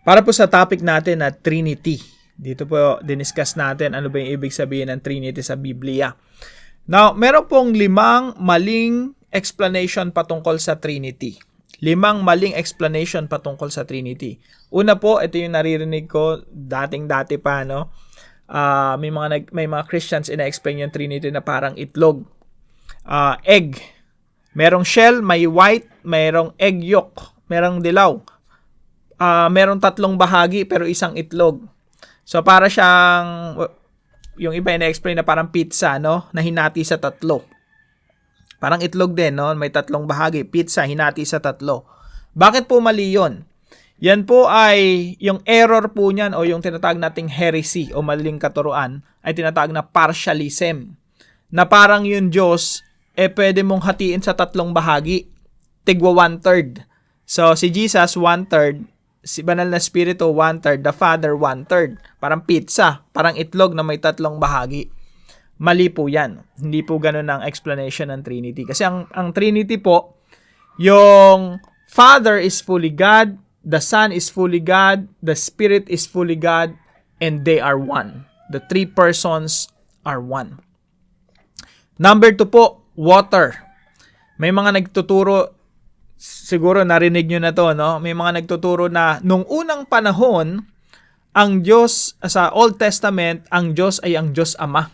Para po sa topic natin na Trinity. Dito po diniscuss natin ano ba yung ibig sabihin ng Trinity sa Biblia. Now, meron pong 5 maling explanation patungkol sa Trinity. 5 maling explanation patungkol sa Trinity. Una po, ito yung naririnig ko dating-dati pa, no? May mga Christians ina-explain yung Trinity na parang itlog. Egg. Merong shell, may white, merong egg yolk, merong dilaw. Merong 3 bahagi pero isang itlog. So para siyang yung iba ina-explain na parang pizza, no, na hinati sa 3. Parang itlog din, no, may 3 bahagi, pizza hinati sa 3. Bakit po mali 'yon? Yan po ay yung error po niyan o yung tinatawag nating heresy o maling katuruan ay tinatawag na partialism. Na parang yung Diyos pwede mong hatiin sa 3 bahagi, tigwa 1/3. So si Jesus 1/3, si Banal na Espiritu 1/3, the Father 1/3. Parang pizza, parang itlog na may 3 bahagi. Mali po yan. Hindi po ganun ang explanation ng Trinity. Kasi ang Trinity po, yung Father is fully God, the Son is fully God, the Spirit is fully God, and they are one. The 3 persons are one. Number 2 po, water. May mga nagtuturo, siguro narinig nyo na to, no? May mga nagtuturo na nung unang panahon, ang Diyos, sa Old Testament, ang Diyos ay ang Diyos Ama.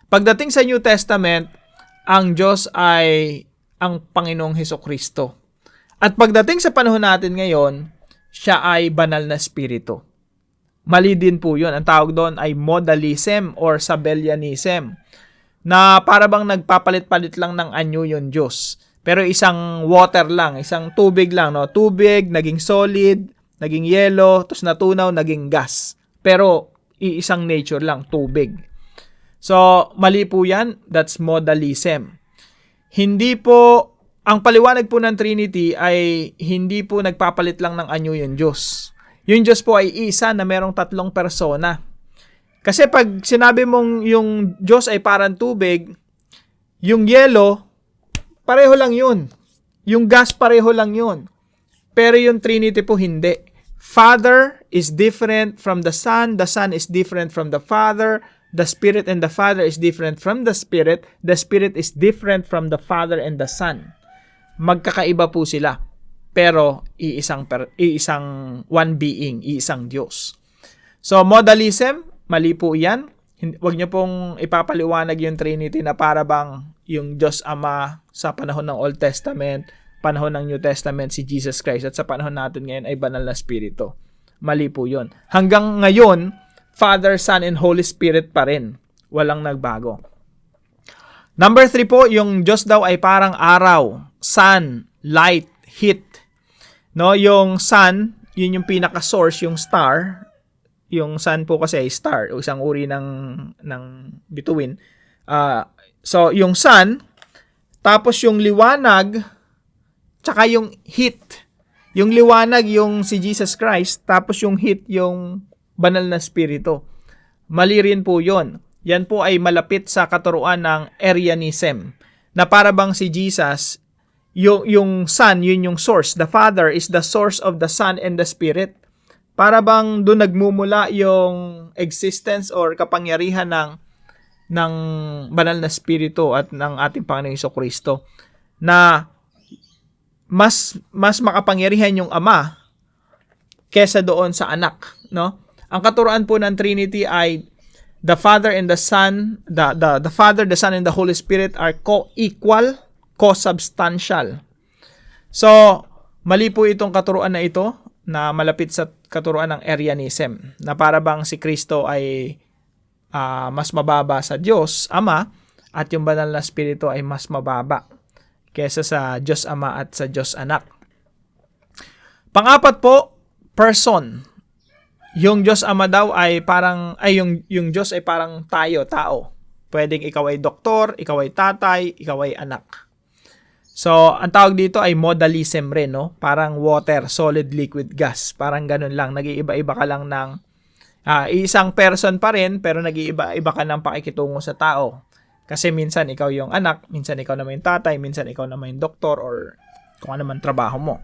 Pagdating sa New Testament, ang Diyos ay ang Panginoong Hesukristo. At pagdating sa panahon natin ngayon, siya ay banal na Espiritu. Mali din po yun. Ang tawag doon ay modalism or Sabellianism, na para bang nagpapalit-palit lang ng anyo yung Diyos. Pero isang water lang, isang tubig lang, no? Tubig, naging solid, naging yelo, tapos natunaw, naging gas. Pero iisang nature lang, tubig. So, mali po yan. That's modalism. Hindi po, ang paliwanag po ng Trinity ay hindi po nagpapalit lang ng anyo yung Diyos. Yung Diyos po ay isa na merong 3 persona. Kasi pag sinabi mong yung Diyos ay parang tubig, yung yelo, pareho lang yun. Yung gas, pareho lang yun. Pero yung Trinity po, hindi. Father is different from the Son is different from the Father, the Spirit and the Father is different from the Spirit is different from the Father and the Son. Magkakaiba po sila. Pero iisang one being, iisang Diyos. So, modalism, mali po yan. Huwag niyo pong ipapaliwanag yung Trinity na para bang yung Diyos Ama sa panahon ng Old Testament, panahon ng New Testament, si Jesus Christ, at sa panahon natin ngayon ay banal na Espiritu. Mali po yun. Hanggang ngayon, Father, Son, and Holy Spirit pa rin. Walang nagbago. Number 3 po, yung Diyos daw ay parang araw, sun, light, heat. No, yung sun, yun yung pinaka-source, yung star. Yung sun po kasi ay star, o isang uri ng bituin. So, yung sun, tapos yung liwanag, tsaka yung heat. Yung liwanag, yung si Jesus Christ, tapos yung heat, yung banal na Espiritu. Mali rin po yun. Yan po ay malapit sa katuruan ng Arianism, na para bang si Jesus, yung Son, yun yung source. The Father is the source of the Son and the Spirit. Para bang doon nagmumula yung existence or kapangyarihan ng banal na Espiritu at ng ating Panginoong Hesukristo, na mas makapangyarihan yung Ama kesa doon sa anak, no? Ang katuruan po ng Trinity ay the Father and the Son, the Father, the Son, and the Holy Spirit are co-equal, co-substantial. So, mali po itong katuruan na ito na malapit sa katuruan ng Arianism, na para bang si Kristo ay mas mababa sa Diyos Ama at yung banal na Espiritu ay mas mababa kesa sa Diyos Ama at sa Diyos Anak. Pang-apat po, person. Yung Diyos Ama daw ay parang, yung Diyos ay parang tao. Pwedeng ikaw ay doktor, ikaw ay tatay, ikaw ay anak. So, ang tawag dito ay modalism rin, no? Parang water, solid, liquid, gas. Parang ganun lang. Nag-iiba-iba ka lang ng isang person pa rin, pero nag-iiba-iba ka ng pakikitungo sa tao. Kasi minsan ikaw yung anak, minsan ikaw naman yung tatay, minsan ikaw naman yung doktor, or kung ano man trabaho mo.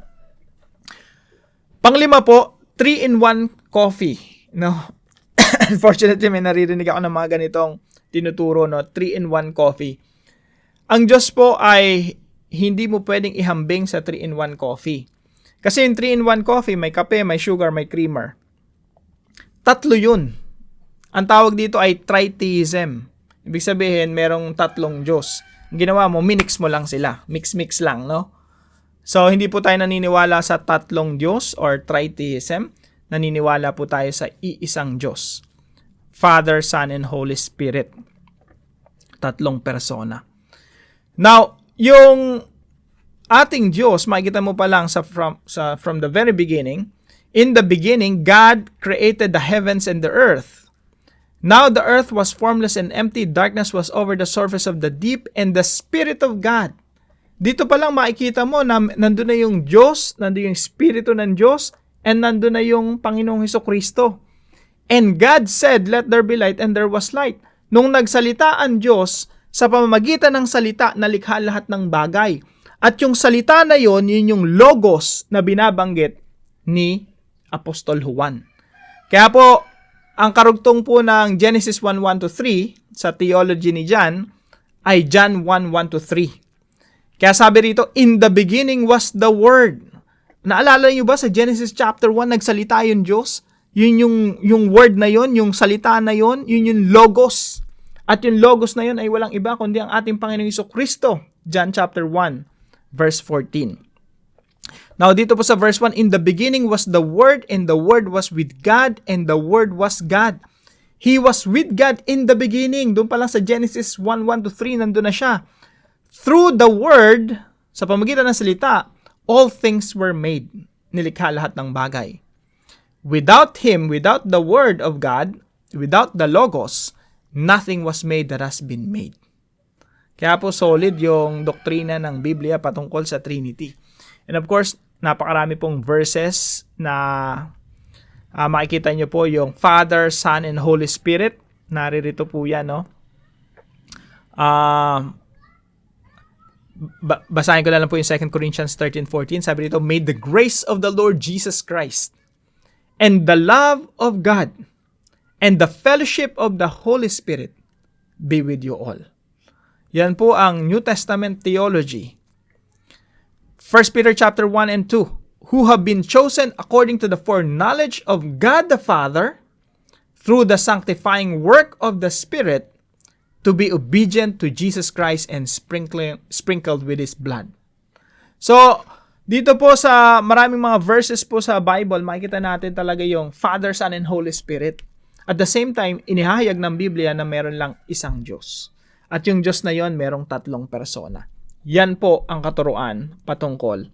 Panglima po, 3-in-1 coffee, no? Unfortunately, may naririnig ako ng mga ganitong tinuturo, no? 3-in-1 coffee. Ang Diyos po ay hindi mo pwedeng ihambing sa 3-in-1 coffee. Kasi yung 3-in-1 coffee, may kape, may sugar, may creamer. Tatlo yun. Ang tawag dito ay tritheism. Ibig sabihin, merong tatlong Diyos. Ang ginawa mo, minix mo lang sila. Mix-mix lang, no? So, hindi po tayo naniniwala sa tatlong Diyos or tritheism. Naniniwala po tayo sa iisang Diyos. Father, Son, and Holy Spirit. Tatlong persona. Now, yung ating Diyos, makikita mo pa lang from the very beginning, in the beginning, God created the heavens and the earth. Now the earth was formless and empty, darkness was over the surface of the deep, and the Spirit of God. Dito pa lang makikita mo na nandun na yung Diyos, nandun yung Espiritu ng Diyos, and nandun na yung Panginoong Hesukristo. And God said, let there be light, and there was light. Nung nagsalita ang Diyos, sa pamamagitan ng salita, nalikha lahat ng bagay. At yung salita na yon, yun yung logos na binabanggit ni Apostol Juan. Kaya po, ang karugtong po ng Genesis 1:1-3 sa theology ni John ay John 1:1-3. Kaya sabi rito, in the beginning was the Word. Naalala niyo ba sa Genesis chapter 1, nagsalita yung Diyos? Yun yung word na yon, yung salita na yon, yun yung logos. At yung logos na yon ay walang iba kundi ang ating Panginoong Hesukristo. John chapter 1, verse 14. Now, dito po sa verse 1, in the beginning was the Word, and the Word was with God, and the Word was God. He was with God in the beginning. Doon pa lang sa Genesis 1:1-3, nandun na siya. Through the Word, sa pamamagitan ng salita, all things were made. Nilikha lahat ng bagay. Without Him, without the Word of God, without the Logos, nothing was made that has been made. Kaya po solid yung doktrina ng Biblia patungkol sa Trinity. And of course, napakarami pong verses na makikita nyo po yung Father, Son, and Holy Spirit. Naririto po yan, no? Basahin ko na lang po yung 2 Corinthians 13:14. Sabi dito, may the grace of the Lord Jesus Christ and the love of God and the fellowship of the Holy Spirit be with you all. Yan po ang New Testament theology. 1 Peter chapter 1 and 2, who have been chosen according to the foreknowledge of God the Father through the sanctifying work of the Spirit to be obedient to Jesus Christ and sprinkled with His blood. So, dito po sa maraming mga verses po sa Bible, makikita natin talaga yung Father, Son, and Holy Spirit. At the same time, inihahayag ng Biblia na meron lang isang Diyos. At yung Diyos na yon merong tatlong persona. Yan po ang katuruan patungkol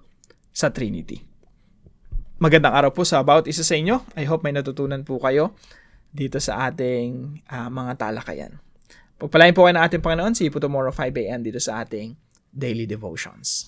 sa Trinity. Magandang araw po sa bawat isa sa inyo. I hope may natutunan po kayo dito sa ating mga talakayan. Pagpalain po kayo ng ating Panginoon. See you po tomorrow 5 a.m. dito sa ating Daily Devotions.